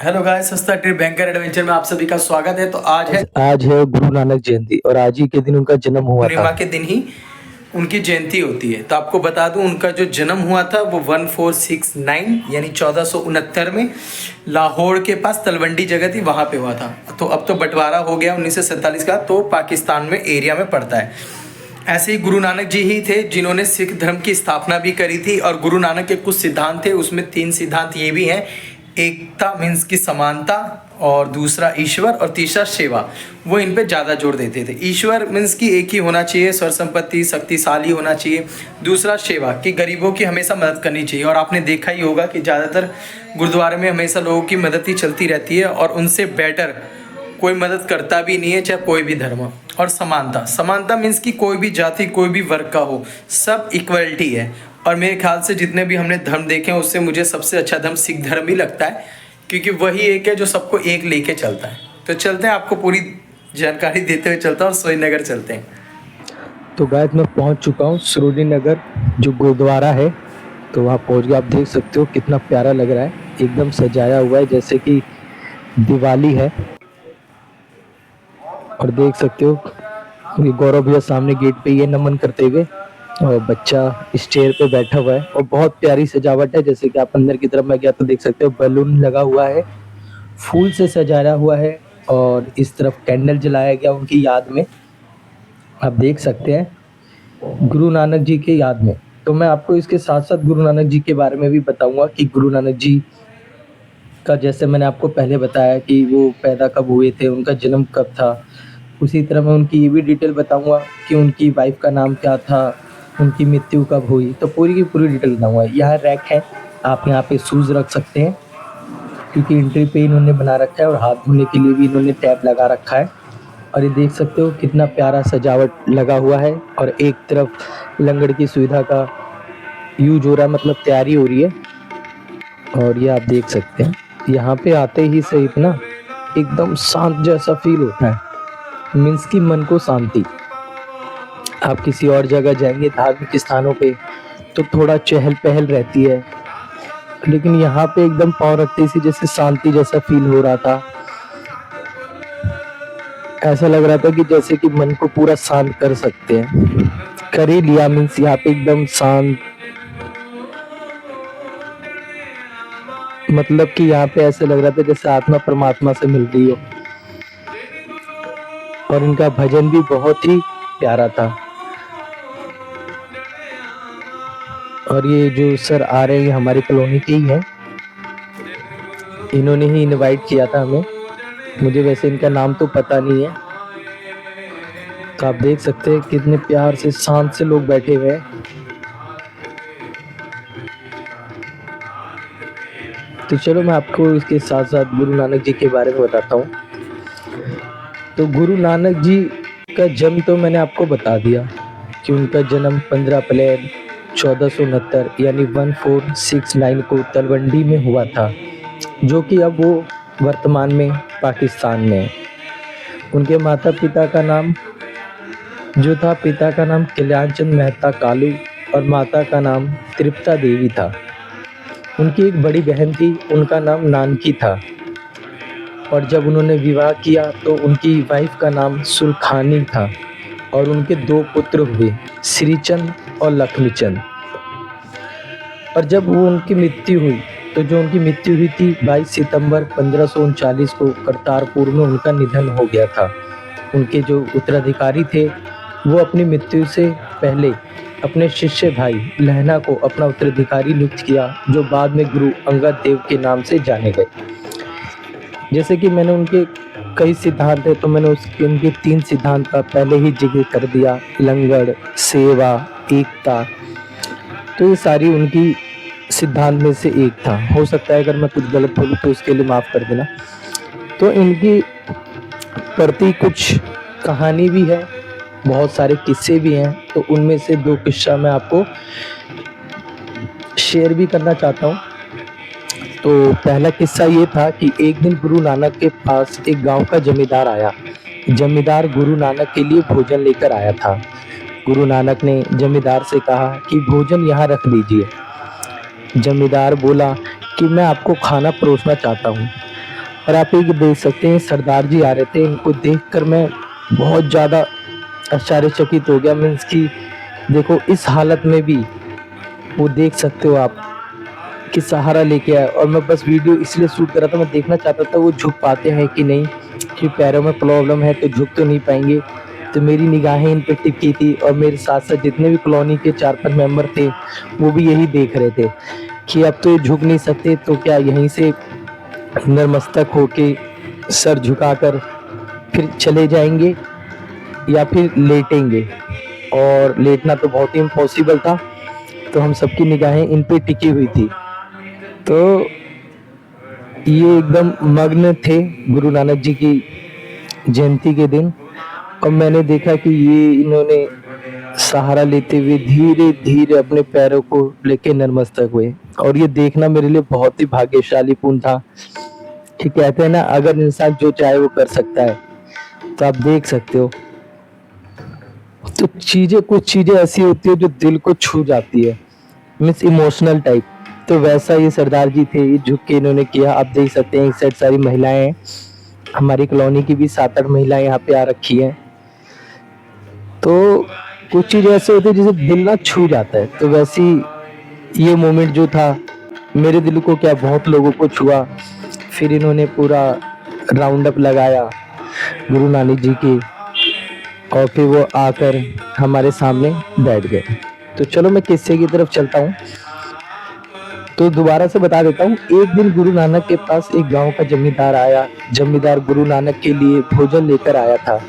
Hello guys, सस्ता trip banker adventure में आप सभी का स्वागत है। तो आज है गुरु नानक जयंती और आज ही के दिन उनका जन्म हुआ था। पूर्णिमा के दिन ही उनकी जयंती होती है। तो आपको बता दूं, उनका जो जन्म हुआ था वो 1469 यानी 1469 में लाहौर के पास तलवंडी जगह थी, वहाँ पे हुआ था। तो अब तो बंटवारा हो गया 1947 का, तो पाकिस्तान में एरिया में पड़ता है। ऐसे ही गुरु नानक जी ही थे जिन्होंने सिख धर्म की स्थापना भी करी थी। और गुरु नानक के कुछ सिद्धांत थे, उसमें 3 सिद्धांत ये भी हैं। एकता मीन्स की समानता, और दूसरा ईश्वर, और तीसरा सेवा। वो इन पे ज़्यादा जोर देते थे। ईश्वर मीन्स की एक ही होना चाहिए, स्वर संपत्ति शक्तिशाली होना चाहिए। दूसरा सेवा, कि गरीबों की हमेशा मदद करनी चाहिए। और आपने देखा ही होगा कि ज़्यादातर गुरुद्वारे में हमेशा लोगों की मदद ही चलती रहती है, और उनसे बेटर कोई मदद करता भी नहीं है, चाहे कोई भी धर्म हो। और समानता, समानता मीन्स कि कोई भी जाति कोई भी वर्ग का हो, सब इक्वलिटी है। और मेरे ख्याल से जितने भी हमने धर्म देखे हैं, उससे मुझे सबसे अच्छा धर्म सिख धर्म ही लगता है, क्योंकि वही एक है जो सबको एक लेके चलता है। तो चलते हैं, आपको पूरी जानकारी देते हुए चलता हूँ, और श्रीनगर चलते हैं। तो गाइस मैं पहुंच चुका हूं श्रीनगर, जो गुरुद्वारा है। तो वहां पहुंच गया। आप देख सकते हो कितना प्यारा लग रहा है, एकदम सजाया हुआ है जैसे कि दिवाली है। और देख सकते हो ये गौरव भैया सामने गेट पे ये नमन करते हुए, और बच्चा इस चेयर पे बैठा हुआ है। और बहुत प्यारी सजावट है, जैसे कि आप अंदर की तरफ मैं गया तो देख सकते हो बैलून लगा हुआ है, फूल से सजाया हुआ है, और इस तरफ कैंडल जलाया गया उनकी याद में। आप देख सकते हैं गुरु नानक जी के याद में। तो मैं आपको इसके साथ साथ गुरु नानक जी के बारे में भी बताऊंगा कि गुरु नानक जी का, जैसे मैंने आपको पहले बताया कि वो पैदा कब हुए थे, उनका जन्म कब था, उसी तरह मैं उनकी ये भी डिटेल बताऊंगा कि उनकी वाइफ का नाम क्या था, उनकी मृत्यु कब हुई। तो पूरी की पूरी डिटेल बताऊंगा। यहाँ रैक है, आप यहाँ पे शूज़ रख सकते हैं, क्योंकि एंट्री पे इन्होंने बना रखा है, और हाथ धोने के लिए भी इन्होंने टैप लगा रखा है। और ये देख सकते हो कितना प्यारा सजावट लगा हुआ है, और एक तरफ लंगर की सुविधा का यूज हो रहा है, मतलब तैयारी हो रही है। और ये आप देख सकते हैं, यहाँ पे आते ही सही ना एकदम शांत जैसा फील होता है, मीन्स की मन को शांति। आप किसी और जगह जाएंगे धार्मिक स्थानों पे तो थोड़ा चहल पहल रहती है, लेकिन यहाँ पे एकदम पाँव रखते ही जैसे शांति जैसा फील हो रहा था। ऐसा लग रहा था कि जैसे कि मन को पूरा शांत कर सकते हैं, कर ही लिया। मीन्स यहाँ पे एकदम शांत, मतलब कि यहाँ पे ऐसे लग रहा था जैसे आत्मा परमात्मा से मिल रही हो। और इनका भजन भी बहुत ही प्यारा था। और ये जो सर आ रहे हैं हमारी कॉलोनी के ही हैं, इन्होंने ही इनवाइट किया था हमें। मुझे वैसे इनका नाम तो पता नहीं है। तो आप देख सकते हैं कितने प्यार से शांत से लोग बैठे हुए हैं। तो चलो मैं आपको इसके साथ साथ गुरु नानक जी के बारे में बताता हूँ। तो गुरु नानक जी का जन्म तो मैंने आपको बता दिया कि उनका जन्म 15 अप्रैल 1469 यानी 1469 को तलवंडी में हुआ था, जो कि अब वो वर्तमान में पाकिस्तान में है। उनके माता पिता का नाम जो था, पिता का नाम कल्याण चंद मेहता कालू, और माता का नाम तृप्ता देवी था। उनकी एक बड़ी बहन थी, उनका नाम नानकी था। और जब उन्होंने विवाह किया तो उनकी वाइफ का नाम सुलखानी था, और उनके 2 पुत्र हुए, श्रीचंद और लक्ष्मीचंद। और जब वो उनकी मृत्यु हुई, तो जो उनकी मृत्यु हुई थी 22 सितंबर 1539 को करतारपुर में उनका निधन हो गया था। उनके जो उत्तराधिकारी थे वो अपनी मृत्यु से पहले अपने शिष्य भाई लहना को अपना उत्तराधिकारी नियुक्त किया, जो बाद में गुरु अंगद देव के नाम से जाने गए। जैसे कि मैंने उनके कई सिद्धांत है, तो मैंने उनके 3 सिद्धांत का पहले ही जिक्र कर दिया, लंगर, सेवा, एकता। तो ये सारी उनकी सिद्धांत में से एक था। हो सकता है अगर मैं कुछ गलत बोलूँ तो उसके लिए माफ़ कर देना। तो इनकी प्रति कुछ कहानी भी है, बहुत सारे किस्से भी हैं। तो उनमें से 2 किस्सा मैं आपको शेयर भी करना चाहता हूँ। तो पहला किस्सा ये था कि एक दिन गुरु नानक के पास एक गांव का जमींदार आया। जमींदार गुरु नानक के लिए भोजन लेकर आया था। गुरु नानक ने जमींदार से कहा कि भोजन यहाँ रख दीजिए। जमींदार बोला कि मैं आपको खाना परोसना चाहता हूँ। और आप ये देख सकते हैं सरदार जी आ रहे थे, इनको देखकर मैं बहुत ज़्यादा आश्चर्यचकित हो गया। मीन्स कि देखो इस हालत में भी वो देख सकते हो आप कि सहारा लेके आए, और मैं बस वीडियो इसलिए शूट कर रहा था, मैं देखना चाहता था वो झुक पाते हैं कि नहीं, कि पैरों में प्रॉब्लम है तो झुक तो नहीं पाएंगे। तो मेरी निगाहें इन पे टिकी थी और मेरे साथ साथ जितने भी कॉलोनी के 4-5 मेंबर थे वो भी यही देख रहे थे कि अब तो ये झुक नहीं सकते, तो क्या यहीं से नतमस्तक होके सर झुकाकर फिर चले जाएंगे या फिर लेटेंगे। और लेटना तो बहुत ही इम्पॉसिबल था, तो हम सबकी निगाहें इन पे टिकी हुई थी। तो ये एकदम मग्न थे गुरु नानक जी की जयंती के दिन, और मैंने देखा कि ये इन्होंने सहारा लेते हुए धीरे धीरे अपने पैरों को लेके नतमस्तक हुए, और ये देखना मेरे लिए बहुत ही भाग्यशालीपूर्ण था कि कहते हैं ना, अगर इंसान जो चाहे वो कर सकता है। तो आप देख सकते हो, तो कुछ चीजें ऐसी होती है जो दिल को छू जाती है, मीन्स इमोशनल टाइप। तो वैसा ये सरदार जी थे, ये झुक के इन्होंने किया। आप देख सकते हैं एक साइड सारी महिलाएं हैं, हमारी कॉलोनी की भी 7-8 महिलाएं यहाँ पे आ रखी हैं। तो कुछ चीज ऐसे होती है जिसे दिल ना छू जाता है, तो वैसी ये मोमेंट जो था मेरे दिल को क्या बहुत लोगों को छुआ। फिर इन्होंने पूरा राउंड अप लगाया गुरु नानक जी की, और फिर वो आकर हमारे सामने बैठ गए। तो चलो मैं किस्से की तरफ चलता हूँ। तो दोबारा से बता देता हूँ, एक दिन गुरु नानक के पास एक गांव का जमींदार आया। जमींदार गुरु नानक के लिए भोजन लेकर आया था।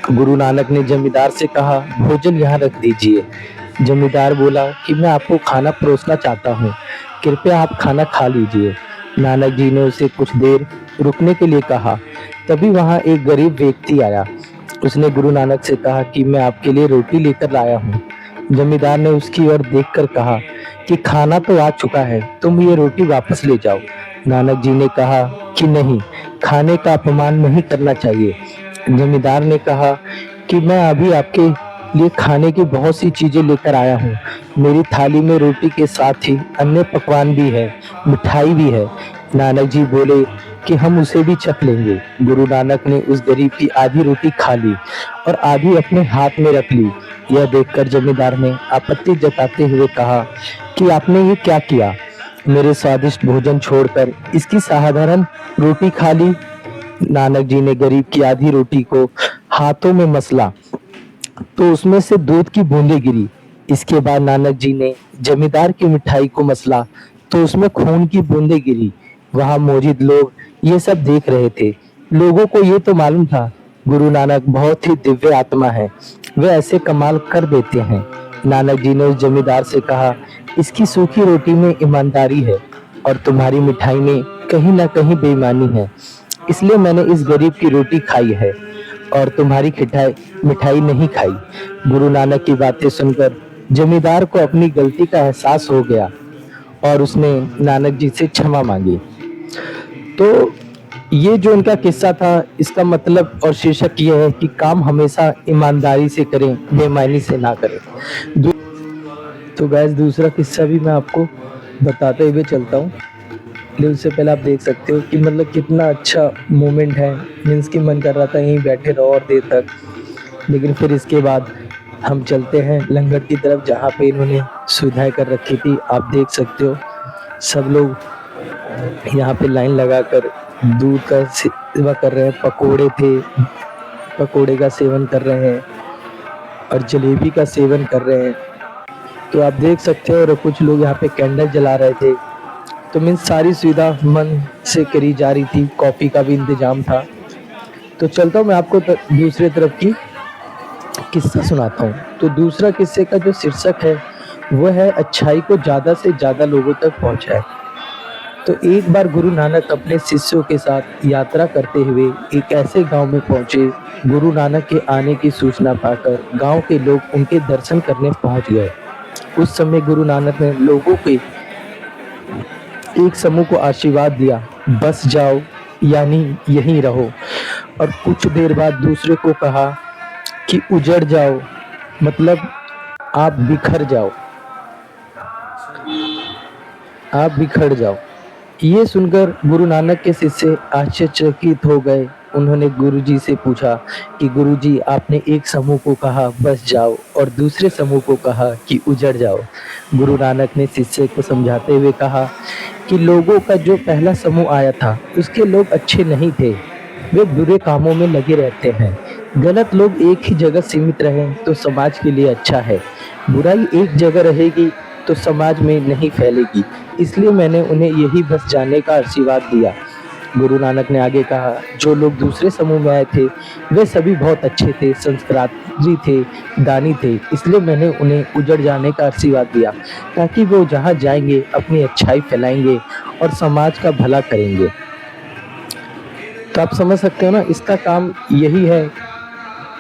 गुरु नानक ने जमींदार से कहा, भोजन यहाँ रख दीजिए। जमींदार बोला कि मैं आपको खाना परोसना चाहता हूँ, कृपया आप खाना खा लीजिए। नानक जी ने उसे कुछ देर रुकने के लिए कहा। तभी वहाँ एक गरीब व्यक्ति आया। उसने गुरु नानक से कहा कि मैं आपके लिए रोटी लेकर लाया हूँ। जमींदार ने उसकी ओर देखकर कहा कि खाना तो आ चुका है, तुम ये रोटी वापस ले जाओ। नानक जी ने कहा कि नहीं, खाने का अपमान नहीं करना चाहिए। जमींदार ने कहा कि मैं अभी आपके लिए खाने की बहुत सी चीजें लेकर आया हूँ। मेरी थाली में रोटी के साथ ही अन्य पकवान भी है, मिठाई भी है। नानक जी बोले कि हम उसे भी चख लेंगे। गुरु नानक ने उस गरीब की आधी रोटी खा ली और आधी अपने हाथ में रख ली। यह देखकर जमींदार ने आपत्ति जताते हुए कहा कि आपने ये क्या किया, मेरे स्वादिष्ट भोजन छोड़कर इसकी साधारण रोटी खा ली। नानक जी ने गरीब की आधी रोटी को हाथों में मसला तो उसमें से दूध की बूंदें गिरी। इसके बाद नानक जी ने जमींदार की मिठाई को मसला तो उसमें खून की बूंदें गिरी। वहां मौजूद लोग ये सब देख रहे थे। लोगों को ये तो मालूम था गुरु नानक बहुत ही दिव्य आत्मा है, वे ऐसे कमाल कर देते हैं। नानक जी ने उस जमींदार से कहा, इसकी सूखी रोटी में ईमानदारी है और तुम्हारी मिठाई में कहीं ना कहीं बेईमानी है, इसलिए मैंने इस गरीब की रोटी खाई है और तुम्हारी मिठाई नहीं खाई। गुरु नानक की बातें सुनकर जमींदार को अपनी गलती का एहसास हो गया और उसने नानक जी से क्षमा मांगी। तो ये जो इनका किस्सा था, इसका मतलब और शीर्षक ये है कि काम हमेशा ईमानदारी से करें, बेईमानी से ना करें। तो गैस दूसरा किस्सा भी मैं आपको बताते हुए चलता हूँ, लेकिन उससे पहले आप देख सकते हो कि मतलब कितना अच्छा मोमेंट है। मीन्स कि मन कर रहा था यहीं बैठे रहो और देर तक, लेकिन फिर इसके बाद हम चलते हैं लंगर की तरफ जहाँ पे इन्होंने सुविधाएं कर रखी थी। आप देख सकते हो सब लोग यहाँ पे लाइन लगाकर दूध का सेवा कर रहे हैं। पकोड़े थे, पकोड़े का सेवन कर रहे हैं और जलेबी का सेवन कर रहे हैं। तो आप देख सकते हो, और कुछ लोग यहाँ पे कैंडल जला रहे थे। तो मीन्स सारी सुविधा मन से करी जा रही थी। कॉफी का भी इंतजाम था। तो चलता हूँ मैं आपको दूसरे तरफ की किस्सा सुनाता हूँ। तो दूसरा किस्से का जो शीर्षक है वो है अच्छाई को ज्यादा से ज्यादा लोगों तक पहुँचाए। तो एक बार गुरु नानक अपने शिष्यों के साथ यात्रा करते हुए एक ऐसे गांव में पहुंचे। गुरु नानक के आने की सूचना पाकर गांव के लोग उनके दर्शन करने पहुंच गए। उस समय गुरु नानक ने लोगों के एक समूह को आशीर्वाद दिया, बस जाओ यानी यहीं रहो। और कुछ देर बाद दूसरे को कहा कि उजड़ जाओ, मतलब आप बिखर जाओ, आप बिखर जाओ। ये सुनकर गुरु नानक के शिष्य आश्चर्यचकित हो गए। उन्होंने गुरुजी से पूछा कि गुरुजी, आपने एक समूह को कहा बस जाओ और दूसरे समूह को कहा कि उजड़ जाओ। गुरु नानक ने शिष्य को समझाते हुए कहा कि लोगों का जो पहला समूह आया था उसके लोग अच्छे नहीं थे, वे बुरे कामों में लगे रहते हैं। गलत लोग एक ही जगह सीमित रहें तो समाज के लिए अच्छा है, बुराई एक जगह रहेगी तो समाज में नहीं फैलेगी, इसलिए मैंने उन्हें यही बस जाने का आशीर्वाद दिया। गुरु नानक ने आगे कहा, जो लोग दूसरे समूह में आए थे वे सभी बहुत अच्छे थे, संस्कारी थे, दानी थे, इसलिए मैंने उन्हें उजड़ जाने का आशीर्वाद दिया ताकि वो जहाँ जाएंगे अपनी अच्छाई फैलाएंगे और समाज का भला करेंगे। तो आप समझ सकते हो ना, इसका काम यही है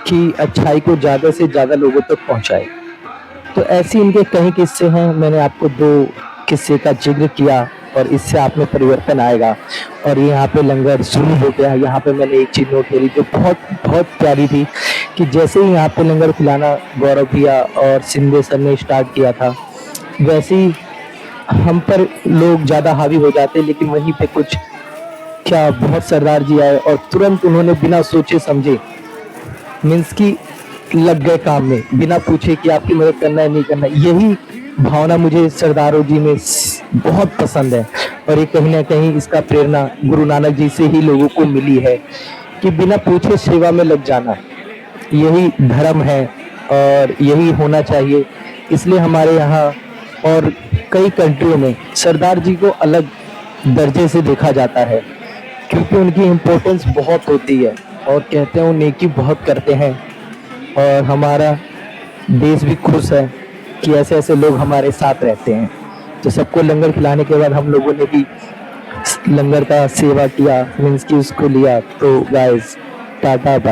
कि अच्छाई को ज़्यादा से ज़्यादा लोगों तक पहुँचाए। तो ऐसे इनके कई किस्से हैं, मैंने आपको 2 किस्से का जिक्र किया और इससे आप में परिवर्तन आएगा। और यहाँ पे लंगर शुरू हो गया। यहाँ पे मैंने एक चीज़ नोट करी जो बहुत बहुत प्यारी थी कि जैसे ही यहाँ पे लंगर खिलाना गौरव भैया और शिंदे सर ने स्टार्ट किया था, वैसे ही हम पर लोग ज़्यादा हावी हो जाते, लेकिन वहीं पे कुछ क्या बहुत सरदार जी आए और तुरंत उन्होंने बिना सोचे समझे मीन्स की लग गए काम में, बिना पूछे कि आपकी मदद करना है नहीं करना है। यही भावना मुझे सरदारों जी में बहुत पसंद है और ये कहीं ना कहीं इसका प्रेरणा गुरु नानक जी से ही लोगों को मिली है कि बिना पूछे सेवा में लग जाना, यही धर्म है और यही होना चाहिए। इसलिए हमारे यहाँ और कई कंट्रियों में सरदार जी को अलग दर्जे से देखा जाता है क्योंकि उनकी इम्पोर्टेंस बहुत होती है और कहते हैं वो नेकी बहुत करते हैं और हमारा देश भी खुश है कि ऐसे ऐसे लोग हमारे साथ रहते हैं। तो सबको लंगर खिलाने के बाद हम लोगों ने भी लंगर का सेवा किया, मीन्स कि उसको लिया। तो गाइस, टाटा बाय।